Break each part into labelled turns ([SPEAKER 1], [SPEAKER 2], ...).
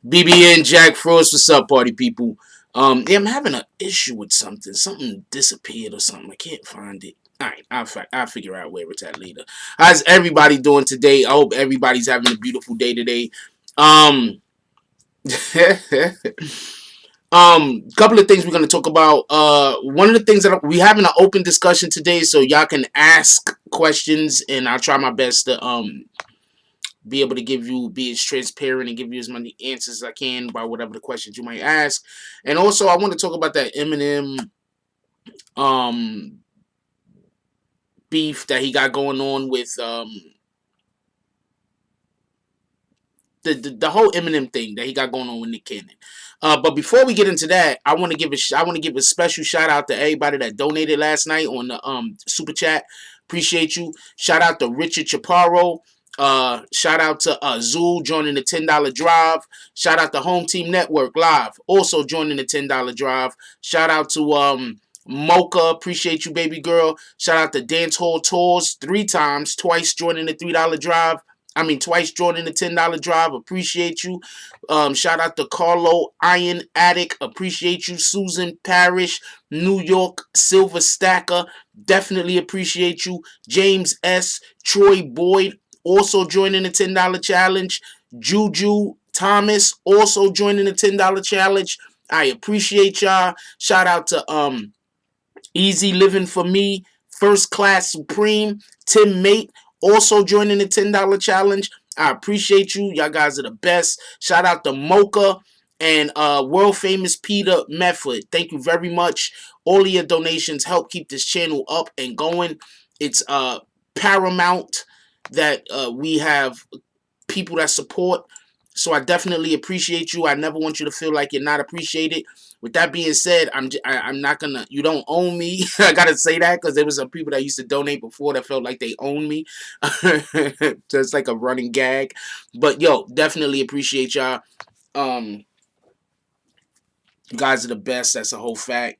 [SPEAKER 1] BBN Jack Frost, what's up, party people? Yeah, I'm having an issue with something. Something disappeared or something. I can't find it. All right, I'll figure out where it's at later. How's everybody doing today? I hope everybody's having a beautiful day today. Um, couple of things we're gonna talk about. One of the things that we having an open discussion today, so y'all can ask questions, and I'll try my best to be able to be as transparent and give you as many answers as I can by whatever the questions you might ask. And also, I want to talk about that Eminem um beef that he got going on with the whole Eminem thing that he got going on with Nick-Cannon. But before we get into that, I want to give a special shout out to everybody that donated last night on the super chat. Appreciate you. Shout out to Richard Chaparro. Shout out to Zool joining the $10 drive. Shout out to Home Team Network Live also joining the $10 drive. Shout out to Mocha, appreciate you, baby girl. Shout out to Dance Hall Tours twice joining the $3 drive. Twice joining the $10 drive. Appreciate you. Shout out to Carlo Iron Addict. Appreciate you. Susan Parrish, New York Silver Stacker. Definitely appreciate you. James S. Troy Boyd also joining the $10 challenge. Juju Thomas also joining the $10 challenge. I appreciate y'all. Shout out to Easy Living for Me, First Class Supreme, Tim Mate, also joining the $10 challenge. I appreciate you. Y'all guys are the best. Shout out to Mocha and world famous Peter Medford. Thank you very much. All of your donations help keep this channel up and going. It's paramount that we have people that support. So I definitely appreciate you. I never want you to feel like you're not appreciated. With that being said, I'm not gonna. You don't own me. I gotta say that because there was some people that used to donate before that felt like they owned me. So it's like a running gag. But yo, definitely appreciate y'all. You guys are the best. That's a whole fact.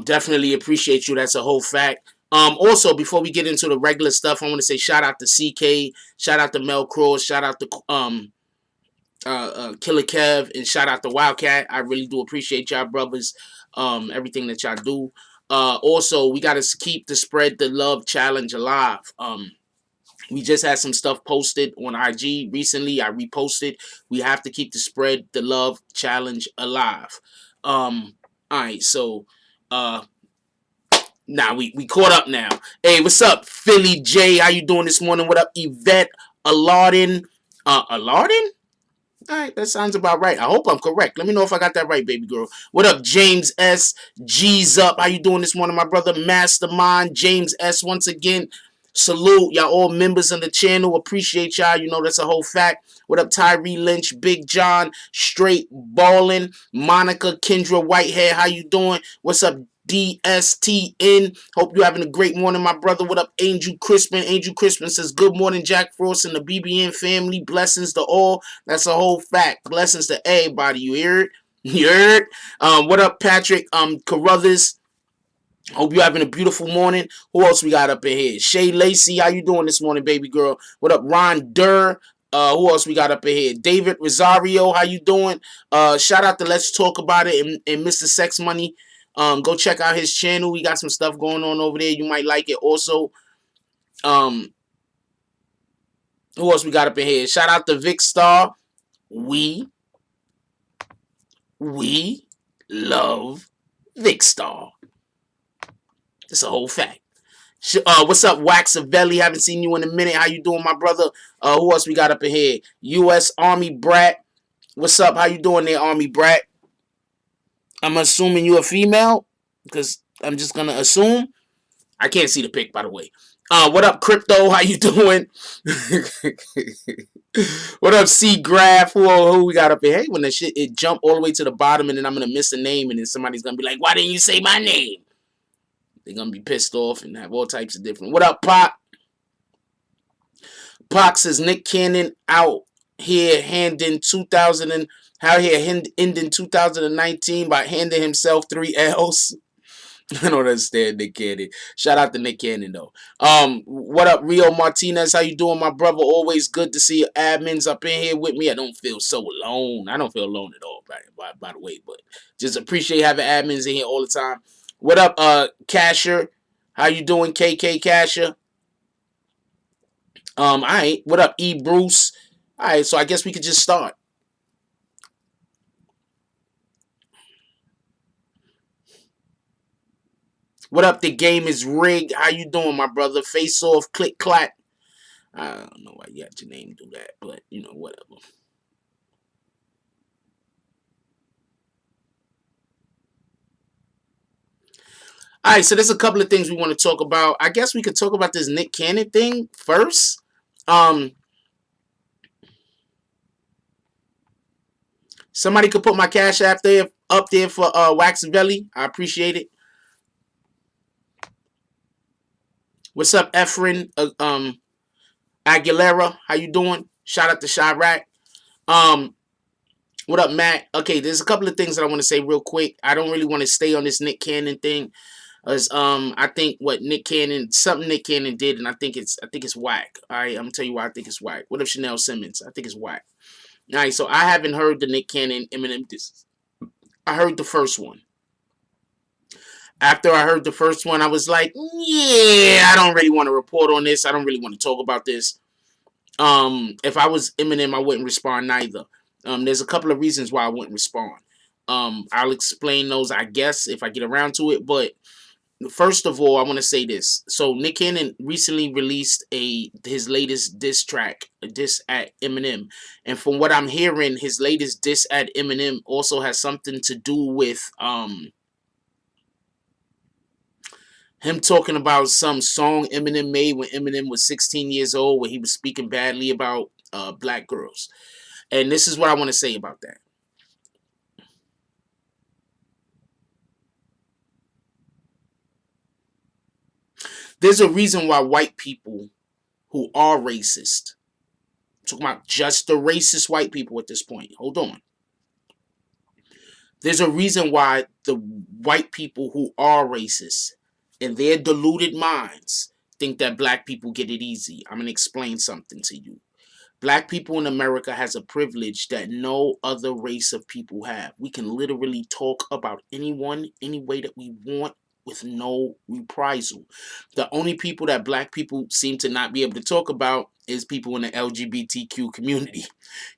[SPEAKER 1] Definitely appreciate you. That's a whole fact. Also, before we get into the regular stuff, I want to say shout out to CK, shout out to Mel Cross, shout out to Killer Kev, and shout out to Wildcat. I really do appreciate y'all brothers. Everything that y'all do. Also, we gotta keep the Spread the Love challenge alive. We just had some stuff posted on IG recently. I reposted. We have to keep the Spread the Love challenge alive. All right, so we caught up now. Hey, what's up, Philly J? How you doing this morning? What up, Yvette Alardin? Alardin? All right, that sounds about right. I hope I'm correct. Let me know if I got that right, baby girl. What up, James S? G's up. How you doing this morning, my brother? Mastermind James S. Once again, salute y'all all members of the channel. Appreciate y'all. You know that's a whole fact. What up, Tyree Lynch, Big John, Straight Ballin, Monica, Kendra Whitehead. How you doing? What's up, DSTN? Hope you're having a great morning, my brother. What up, Angel Crispin? Angel Crispin says, good morning, Jack Frost and the BBN family. Blessings to all. That's a whole fact. Blessings to everybody. You hear it? You heard? What up, Patrick? Carruthers. Hope you're having a beautiful morning. Who else we got up in here? Shay Lacey, how you doing this morning, baby girl? What up, Ron Durr? Who else we got up in here? David Rosario, how you doing? Shout out to Let's Talk About It and Mr. Sex Money. Go check out his channel. We got some stuff going on over there. You might like it. Also, who else we got up in here? Shout out to Vic Star. We love Vic Star. It's a whole fact. What's up, Waxavelli? Haven't seen you in a minute. How you doing, my brother? Who else we got up in here? U.S. Army Brat. What's up? How you doing there, Army Brat? I'm assuming you're a female because I'm just gonna assume. I can't see the pic, by the way. What up, Crypto? How you doing? What up, C Graph? Who we got up here? Hey, when the shit it jump all the way to the bottom, and then I'm gonna miss a name, and then somebody's gonna be like, "Why didn't you say my name?" They're gonna be pissed off and have all types of different. What up, Pop? Pop says Nick Cannon out here handing 2000 and how here ending 2019 by handing himself 3 L's. I don't understand Nick Cannon. Shout out to Nick Cannon though. What up, Rio Martinez? How you doing, my brother? Always good to see admins up in here with me. I don't feel so alone. I don't feel alone at all, by the way. But just appreciate having admins in here all the time. What up, Casher? How you doing, KK Casher? Alright. What up, E Bruce? Alright, so I guess we could just start. What up? The game is rigged. How you doing, my brother? Face off, click clack. I don't know why you had your name do that, but you know, whatever. Alright, so there's a couple of things we want to talk about. I guess we could talk about this Nick Cannon thing first. Somebody could put my cash app there up there for Wax Belly. I appreciate it. What's up, Efren? Aguilera, how you doing? Shout out to Chirac. What up, Matt? Okay, there's a couple of things that I want to say real quick. I don't really want to stay on this Nick Cannon thing, as I think something Nick Cannon did, and I think it's whack. All right, I'm gonna tell you why I think it's whack. What up, Chanel Simmons? I think it's whack. All right, so I haven't heard the Nick Cannon Eminem diss. I heard the first one. After I heard the first one, I was like, yeah, I don't really want to report on this. I don't really want to talk about this. If I was Eminem, I wouldn't respond neither. There's a couple of reasons why I wouldn't respond. I'll explain those, I guess, if I get around to it. But first of all, I want to say this. So Nick Cannon recently released his latest diss track, a diss at Eminem. And from what I'm hearing, his latest diss at Eminem also has something to do with him talking about some song Eminem made when Eminem was 16 years old, where he was speaking badly about black girls. And this is what I want to say about that. There's a reason why white people who are racist, I'm talking about just the racist white people at this point. Hold on. There's a reason why the white people who are racist in their deluded minds think that black people get it easy. I'm going to explain something to you. Black people in America has a privilege that no other race of people have. We can literally talk about anyone any way that we want with no reprisal. The only people that black people seem to not be able to talk about is people in the LGBTQ community.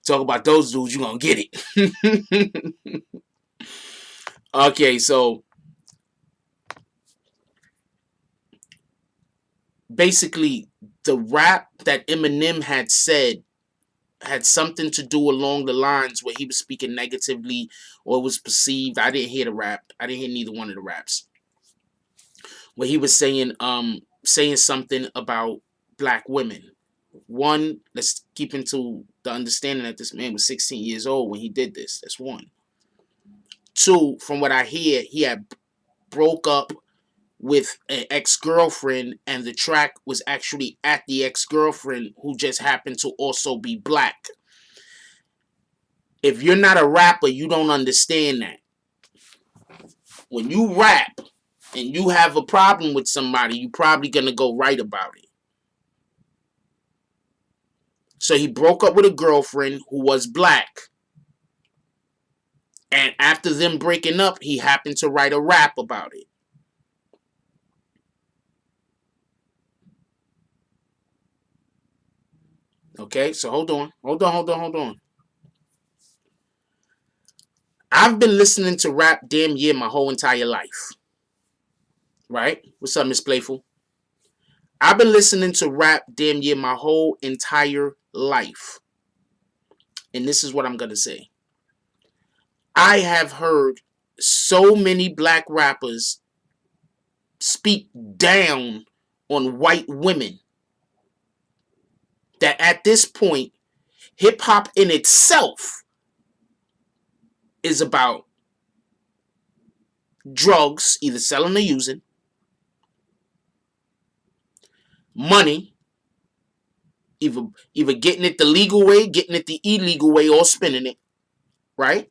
[SPEAKER 1] Talk about those dudes, you're going to get it. Okay, so basically the rap that Eminem had said had something to do along the lines where he was speaking negatively or was perceived. I didn't hear the rap. I didn't hear neither one of the raps. Where he was saying something about black women. One, let's keep into the understanding that this man was 16 years old when he did this. That's one. Two, from what I hear, he had broke up with an ex-girlfriend, and the track was actually at the ex-girlfriend, who just happened to also be black. If you're not a rapper, you don't understand that. When you rap and you have a problem with somebody, you're probably going to go write about it. So he broke up with a girlfriend who was black. And after them breaking up, he happened to write a rap about it. Okay, so hold on. I've been listening to rap damn near my whole entire life. Right? What's up, Miss Playful? I've been listening to rap damn near my whole entire life. And this is what I'm going to say. I have heard so many black rappers speak down on white women that at this point, hip-hop in itself is about drugs, either selling or using, money, either getting it the legal way, getting it the illegal way, or spinning it, right?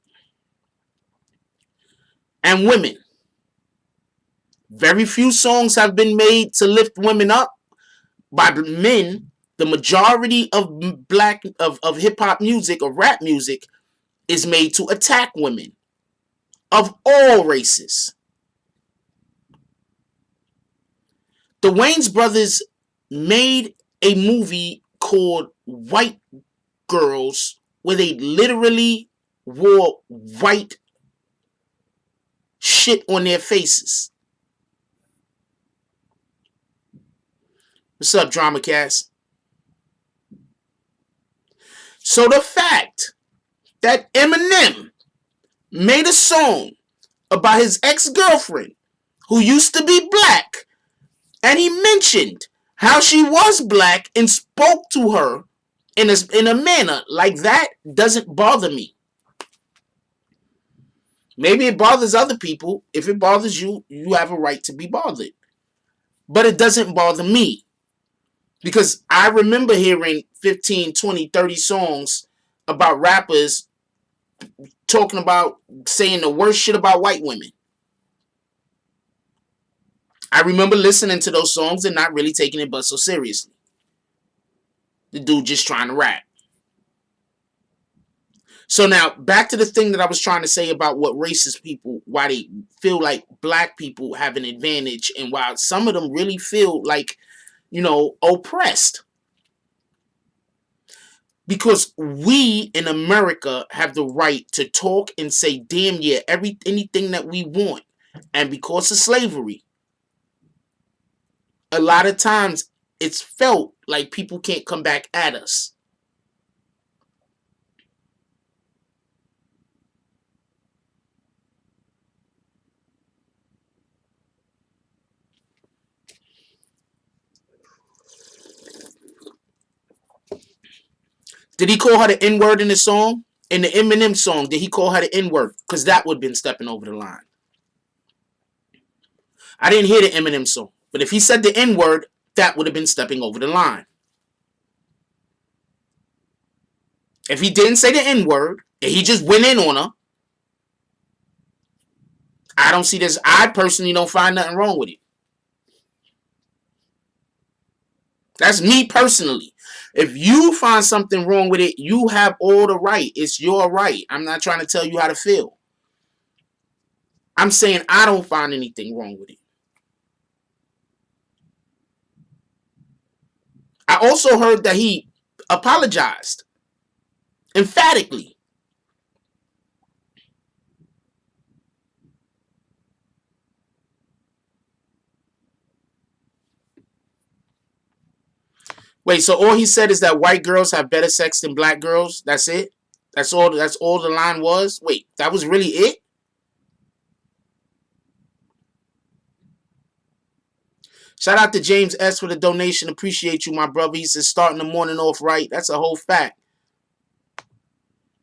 [SPEAKER 1] And women. Very few songs have been made to lift women up by men. The majority of hip hop music or rap music is made to attack women of all races. The Wayans brothers made a movie called White Girls where they literally wore white shit on their faces. What's up, Drama Cast? So the fact that Eminem made a song about his ex-girlfriend who used to be black, and he mentioned how she was black and spoke to her in a manner like that, doesn't bother me. Maybe it bothers other people. If it bothers you, you have a right to be bothered. But it doesn't bother me. Because I remember hearing 15, 20, 30 songs about rappers talking about saying the worst shit about white women. I remember listening to those songs and not really taking it but so seriously. The dude just trying to rap. So now, back to the thing that I was trying to say about what racist people, why they feel like black people have an advantage, and why some of them really feel like, oppressed. Because we in America have the right to talk and say damn yeah, anything that we want. And because of slavery, a lot of times it's felt like people can't come back at us. Did he call her the N-word in the song? In the Eminem song, did he call her the N-word? Because that would have been stepping over the line. I didn't hear the Eminem song. But if he said the N-word, that would have been stepping over the line. If he didn't say the N-word, and he just went in on her, I don't see this. I personally don't find nothing wrong with it. That's me personally. If you find something wrong with it, you have all the right. It's your right. I'm not trying to tell you how to feel. I'm saying I don't find anything wrong with it. I also heard that he apologized emphatically. Wait, so all he said is that white girls have better sex than black girls? That's it? That's all the line was? Wait, that was really it? Shout out to James S. for the donation. Appreciate you, my brother. He says starting the morning off right. That's a whole fact.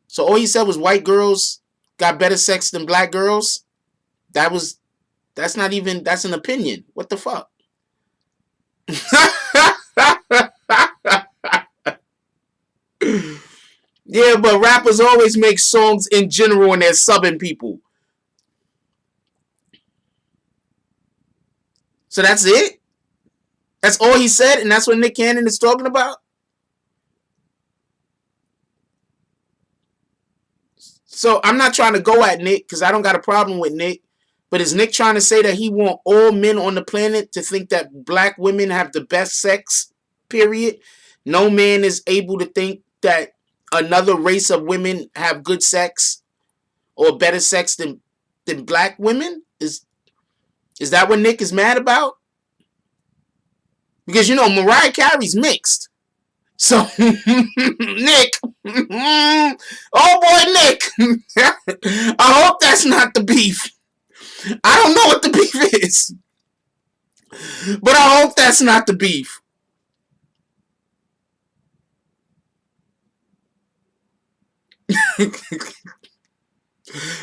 [SPEAKER 1] So all he said was white girls got better sex than black girls? That's an opinion. What the fuck? Yeah, but rappers always make songs in general and they're subbing people. So that's it? That's all he said, and that's what Nick Cannon is talking about? So I'm not trying to go at Nick because I don't got a problem with Nick. But is Nick trying to say that he want all men on the planet to think that black women have the best sex, period? No man is able to think that another race of women have good sex or better sex than black women? Is that what Nick is mad about? Because, Mariah Carey's mixed. So, Nick, oh boy, Nick, I hope that's not the beef. I don't know what the beef is, but I hope that's not the beef.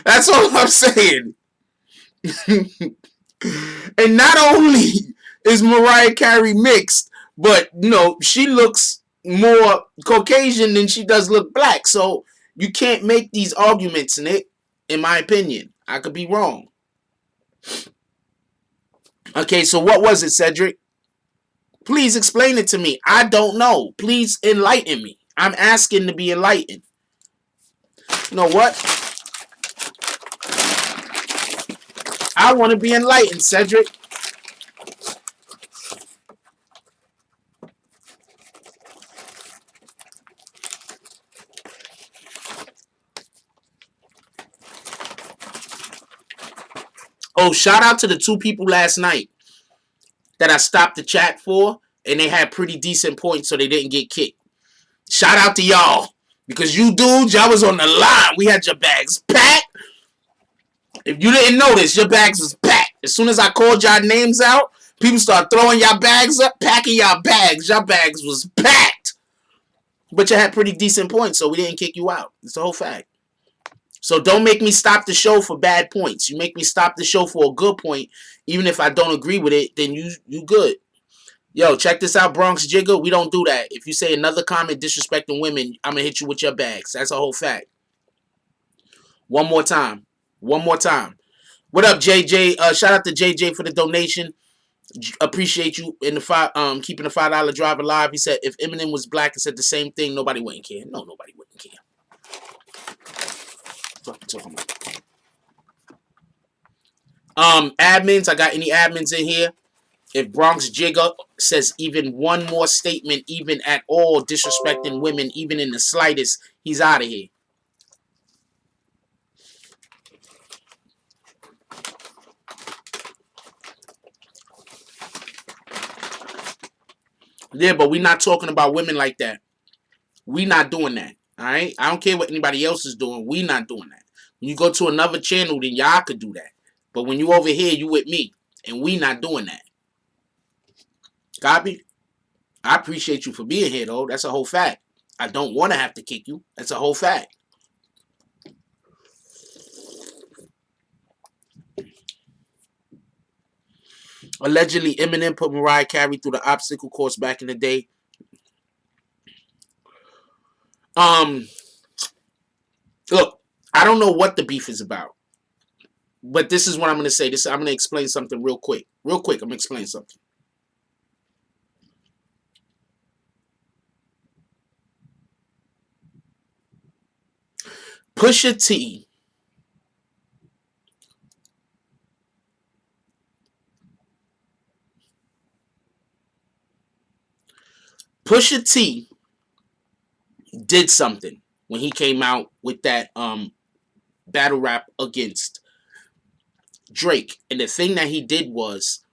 [SPEAKER 1] That's all I'm saying. And not only is Mariah Carey mixed, But she looks more Caucasian than she does look black. So you can't make these arguments, Nick. In my opinion, I could be wrong. Okay, so what was it, Cedric? Please explain it to me. I don't know. Please enlighten me. I'm asking to be enlightened. You know what? I want to be enlightened, Cedric. Oh, shout out to the 2 people last night that I stopped the chat for, and they had pretty decent points, so they didn't get kicked. Shout out to y'all. Because you dudes, y'all was on the line. We had your bags packed. If you didn't notice, your bags was packed. As soon as I called y'all names out, people start throwing y'all bags up, packing y'all bags. Your bags was packed. But you had pretty decent points, so we didn't kick you out. It's the whole fact. So don't make me stop the show for bad points. You make me stop the show for a good point. Even if I don't agree with it, then you good. Yo, check this out, Bronx Jigger. We don't do that. If you say another comment disrespecting women, I'm going to hit you with your bags. That's a whole fact. One more time. One more time. What up, JJ? Shout out to JJ for the donation. Appreciate you in the keeping the $5 drive alive. He said if Eminem was black and said the same thing, nobody wouldn't care. No, nobody wouldn't care. What you talking about? Admins, I got any admins in here? If Bronx Jigger says even one more statement, even at all, disrespecting women, even in the slightest, he's out of here. Yeah, but we're not talking about women like that. We not doing that. All right? I don't care what anybody else is doing. We not doing that. When you go to another channel, then y'all could do that. But when you over here, you with me. And we not doing that. Copy? I appreciate you for being here, though. That's a whole fact. I don't want to have to kick you. That's a whole fact. Allegedly, Eminem put Mariah Carey through the obstacle course back in the day. Look, I don't know what the beef is about. But this is what I'm going to say. I'm going to explain something real quick. Real quick, I'm going to explain something. Pusha T did something when he came out with that battle rap against Drake. And the thing that he did was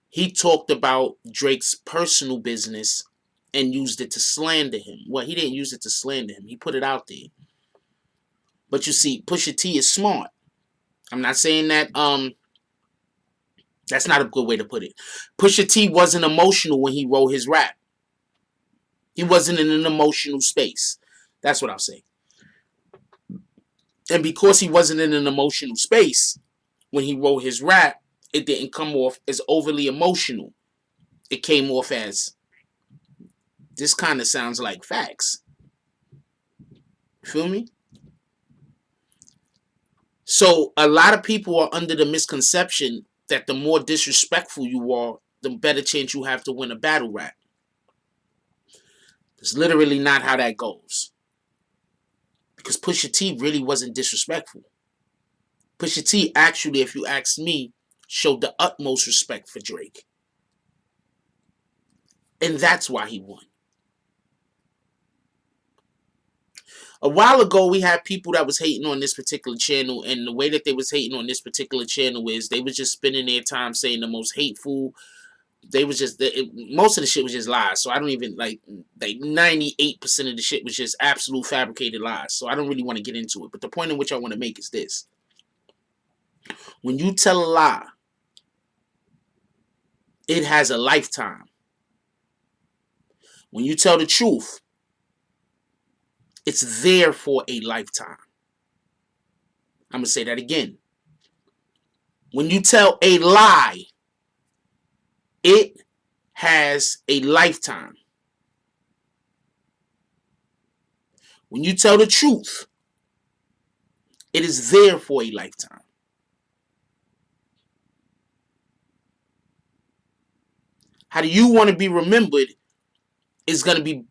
[SPEAKER 1] he talked about Drake's personal business and used it to slander him. Well, he didn't use it to slander him. He put it out there. But you see, Pusha T is smart. I'm not saying that that's not a good way to put it. Pusha T wasn't emotional when he wrote his rap. He wasn't in an emotional space. That's what I'll say. And because he wasn't in an emotional space when he wrote his rap, it didn't come off as overly emotional. It came off as, this kind of sounds like facts. Feel me? So a lot of people are under the misconception that the more disrespectful you are, the better chance you have to win a battle rap. It's literally not how that goes. Because Pusha T really wasn't disrespectful. Pusha T actually, if you ask me, showed the utmost respect for Drake. And that's why he won. A while ago, we had people that was hating on this particular channel, and the way that they was hating on this particular channel is they was just spending their time saying the most hateful. They was just, most of the shit was just lies. So I don't even, like 98% of the shit was just absolute fabricated lies. So I don't really want to get into it. But the point in which I want to make is this. When you tell a lie, it has a lifetime. When you tell the truth, it's there for a lifetime. I'm going to say that again. When you tell a lie, it has a lifetime. When you tell the truth, it is there for a lifetime. How do you want to be remembered is going to be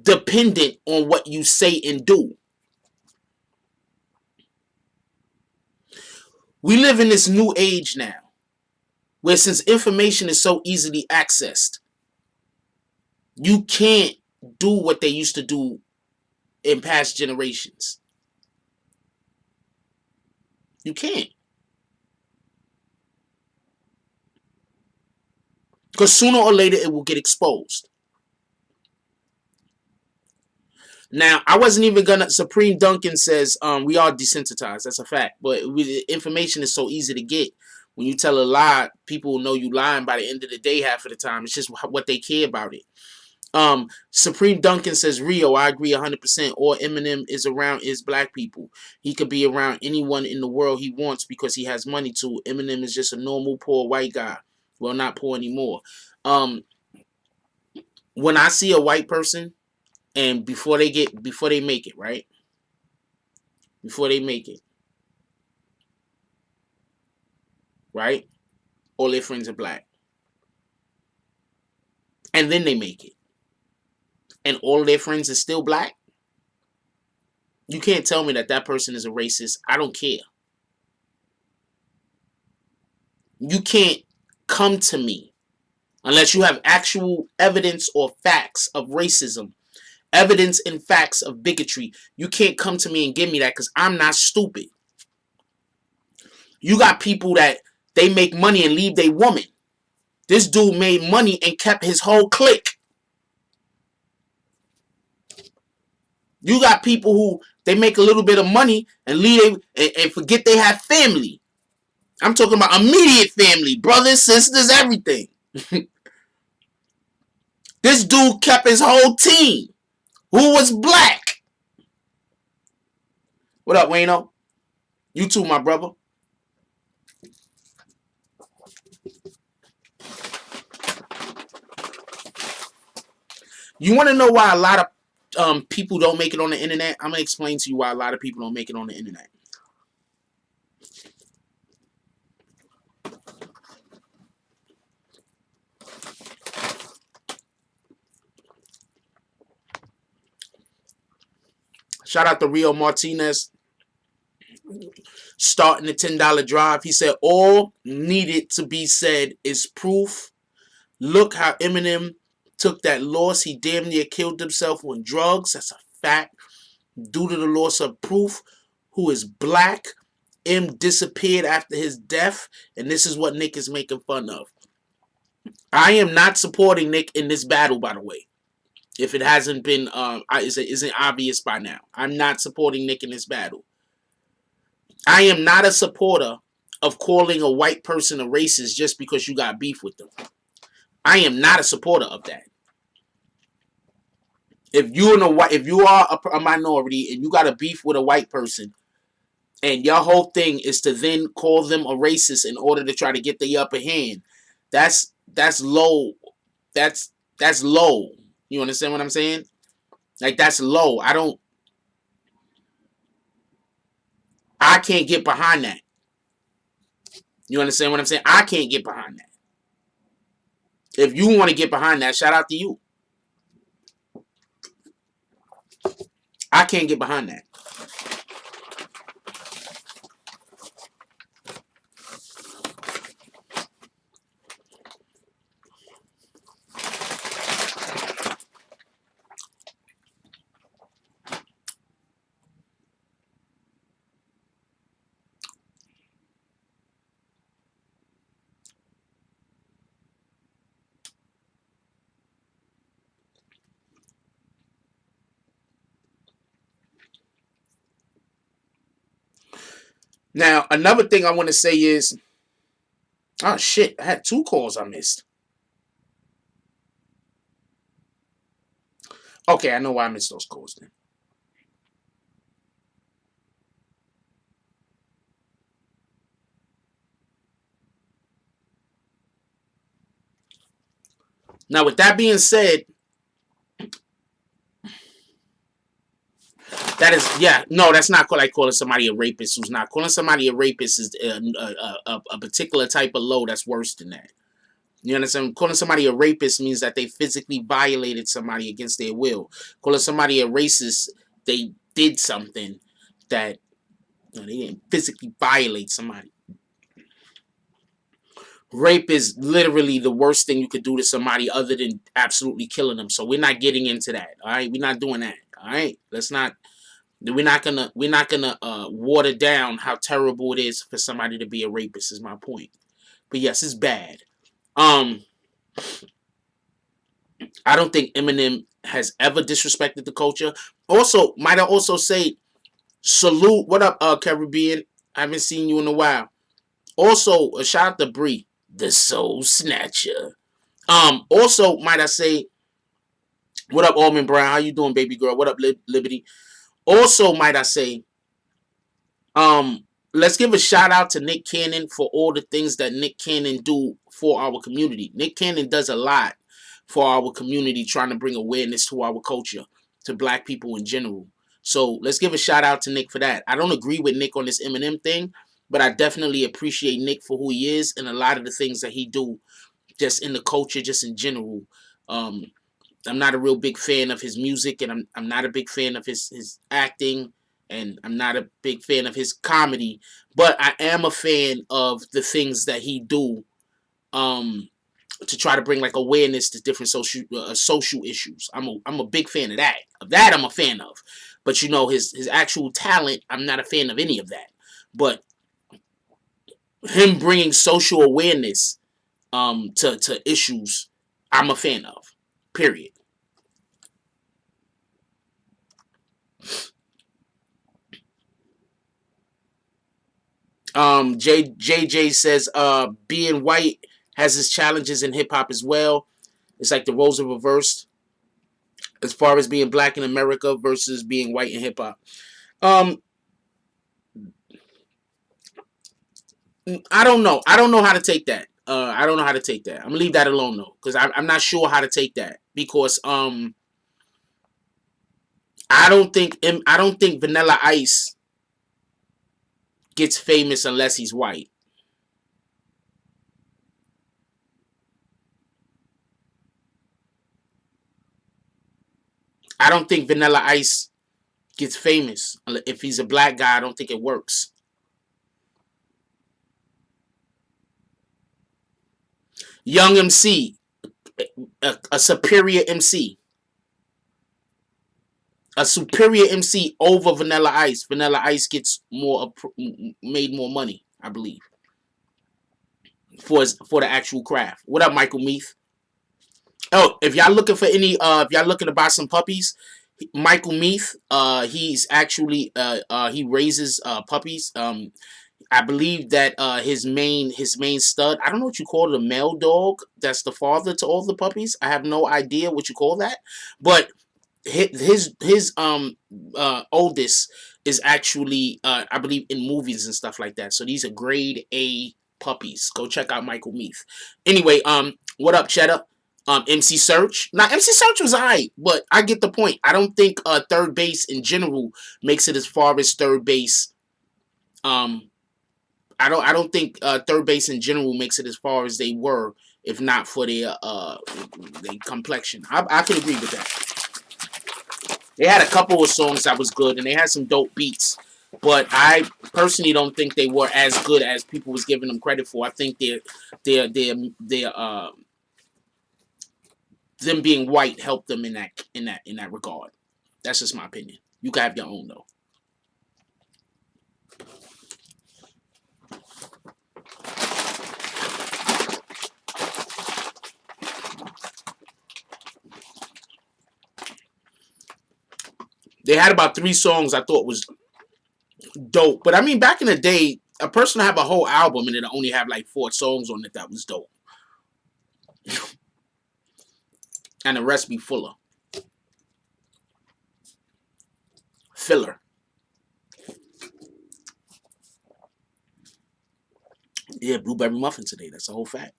[SPEAKER 1] dependent on what you say and do. We live in this new age now, where since information is so easily accessed, you can't do what they used to do in past generations. You can't. Because sooner or later it will get exposed. Now, I wasn't even gonna. Supreme Duncan says we are desensitized. That's a fact. But information is so easy to get. When you tell a lie, people will know you lying by the end of the day. Half of the time, it's just what they care about it. Supreme Duncan says Rio. I agree 100%. All Eminem is around is black people. He could be around anyone in the world he wants because he has money to. Eminem is just a normal poor white guy. Well, not poor anymore. When I see a white person. And before they make it, right? Before they make it, right? All their friends are black. And then they make it. And all of their friends are still black. You can't tell me that that person is a racist. I don't care. You can't come to me unless you have actual evidence or facts of racism. Evidence and facts of bigotry. You can't come to me and give me that because I'm not stupid. You got people that they make money and leave their woman. This dude made money and kept his whole clique. You got people who they make a little bit of money and leave and forget they have family. I'm talking about immediate family, brothers, sisters, everything. This dude kept his whole team, who was black. What up, Wayno? You too, my brother. You want to know why a lot of people don't make it on the internet? I'm gonna explain to you why a lot of people don't make it on the internet. Shout out to Rio Martinez starting the $10 drive. He said all needed to be said is proof. Look how Eminem took that loss. He damn near killed himself on drugs. That's a fact. Due to the loss of proof, who is black. M disappeared after his death. And this is what Nick is making fun of. I am not supporting Nick in this battle, by the way. If it hasn't been, isn't obvious by now. I'm not supporting Nick in this battle. I am not a supporter of calling a white person a racist just because you got beef with them. I am not a supporter of that. If you are a minority and you got a beef with a white person, and your whole thing is to then call them a racist in order to try to get the upper hand, that's low. That's low. You understand what I'm saying? Like, that's low. I can't get behind that. You understand what I'm saying? I can't get behind that. If you want to get behind that, shout out to you. I can't get behind that. Now, another thing I want to say is, oh shit, I had 2 calls I missed. Okay, I know why I missed those calls then. Now, with that being said, that is, yeah, no, that's not like calling somebody a rapist who's not. Calling somebody a rapist is a particular type of low that's worse than that. You understand? Calling somebody a rapist means that they physically violated somebody against their will. Calling somebody a racist, they did something that, you know, they didn't physically violate somebody. Rape is literally the worst thing you could do to somebody other than absolutely killing them. So we're not getting into that. All right, we're not doing that. All right, let's not. We're not gonna water down how terrible it is for somebody to be a rapist. Is my point. But yes, it's bad. Um, I don't think Eminem has ever disrespected the culture. Also, might I also say salute. What up, Caribbean? I haven't seen you in a while. Also, a shout out to Bree, the Soul Snatcher. Also, might I say, what up, Almond Brown? How you doing, baby girl? What up, Liberty? Also, might I say, um, let's give a shout out to Nick Cannon for all the things that Nick Cannon do for our community. Nick Cannon does a lot for our community, trying to bring awareness to our culture, to black people in general. So let's give a shout out to Nick for that. I don't agree with Nick on this Eminem thing, but I definitely appreciate Nick for who he is and a lot of the things that he do just in the culture, just in general. Um, I'm not a real big fan of his music, and I'm not a big fan of his acting, and I'm not a big fan of his comedy. But I am a fan of the things that he do, um, to try to bring like awareness to different social issues. I'm a big fan of that. Of that, I'm a fan of. But you know, his actual talent, I'm not a fan of any of that. But him bringing social awareness to issues, I'm a fan of. Period. JJ says being white has its challenges in hip hop as well. It's like the roles are reversed as far as being black in America versus being white in hip hop. Um, I don't know. I don't know how to take that. I don't know how to take that. I'm gonna leave that alone though, because I'm not sure how to take that because I don't think Vanilla Ice gets famous unless he's white. I don't think Vanilla Ice gets famous if he's a black guy. I don't think it works. Young MC, a superior MC, a superior MC over Vanilla Ice. Vanilla Ice gets made more money, I believe, for the actual craft. What up, Michael Meath? Oh, if y'all looking for if y'all looking to buy some puppies, Michael Meath, he's actually he raises puppies. I believe that his main stud. I don't know what you call it, a male dog. That's the father to all the puppies. I have no idea what you call that, but his oldest is actually I believe in movies and stuff like that. So these are grade A puppies. Go check out Michael Meath. Anyway, what up, Cheddar? MC Search. Now MC Search was alright, but I get the point. I don't think third base in general makes it as far as third base. Um, I don't think third base in general makes it as far as they were if not for their complexion. I can agree with that. They had a couple of songs that was good, and they had some dope beats. But I personally don't think they were as good as people was giving them credit for. I think their them being white helped them in that regard. That's just my opinion. You can have your own though. They had about 3 songs I thought was dope. But I mean, back in the day, a person have a whole album and it only have like 4 songs on it that was dope, and the rest be fuller filler. Yeah, blueberry muffin today. That's a whole fact.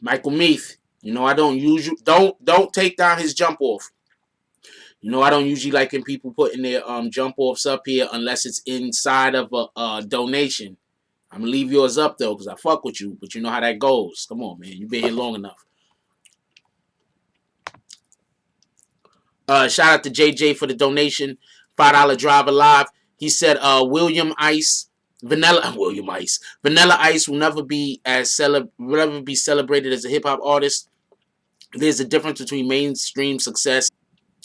[SPEAKER 1] Michael Meath. You know, I don't usually don't take down his jump off. You know, I don't usually like when people putting their jump offs up here unless it's inside of a donation. I'm gonna leave yours up though, because I fuck with you, but you know how that goes. Come on, man. You've been here long enough. Shout out to JJ for the donation. $5 drive alive. He said William Ice. William Ice. Vanilla Ice will never be celebrated as a hip hop artist. There's a difference between mainstream success.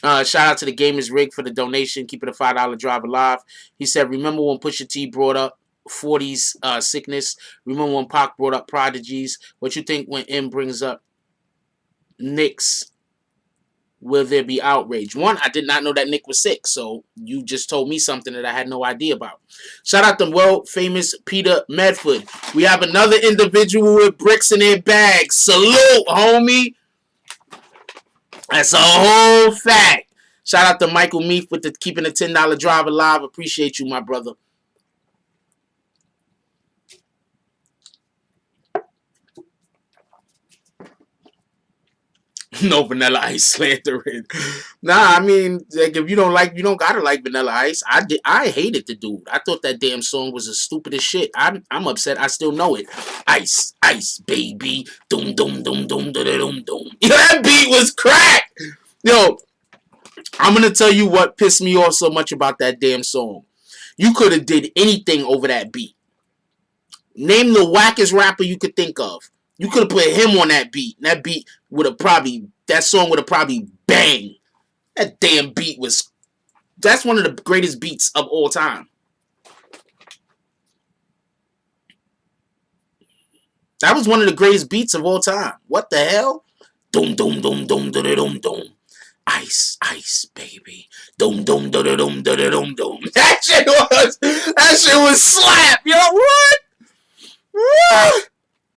[SPEAKER 1] Shout out to the Gamers Rig for the donation. Keep it a $5 drive alive. He said, remember when Pusha T brought up 40s sickness? Remember when Pac brought up prodigies? What you think when M brings up Knicks? Will there be outrage? One, I did not know that Nick was sick, so you just told me something that I had no idea about. Shout out to world famous Peter Medford. We have another individual with bricks in their bags. Salute, homie. That's a whole fact. Shout out to Michael Meath with the keeping the $10 drive alive. Appreciate you, my brother. No Vanilla Ice slandering. Nah, I mean, like, if you don't like, you don't gotta like Vanilla Ice. I hated the dude. I thought that damn song was the stupidest shit. I'm upset. I still know it. Ice, ice, baby, doom, doom, doom, doom, doom, doom, doom. Yo, that beat was crack. Yo, I'm gonna tell you what pissed me off so much about that damn song. You could have did anything over that beat. Name the wackest rapper you could think of. You could have put him on that beat. That beat would have that song would have probably banged. That damn beat was, that's one of the greatest beats of all time. That was one of the greatest beats of all time. What the hell? Doom, doom, doom, doom, doom, doom, doom. Ice, ice, baby. Doom, doom, doom, doom, doom, doom, doom. That shit was slap. Yo, what?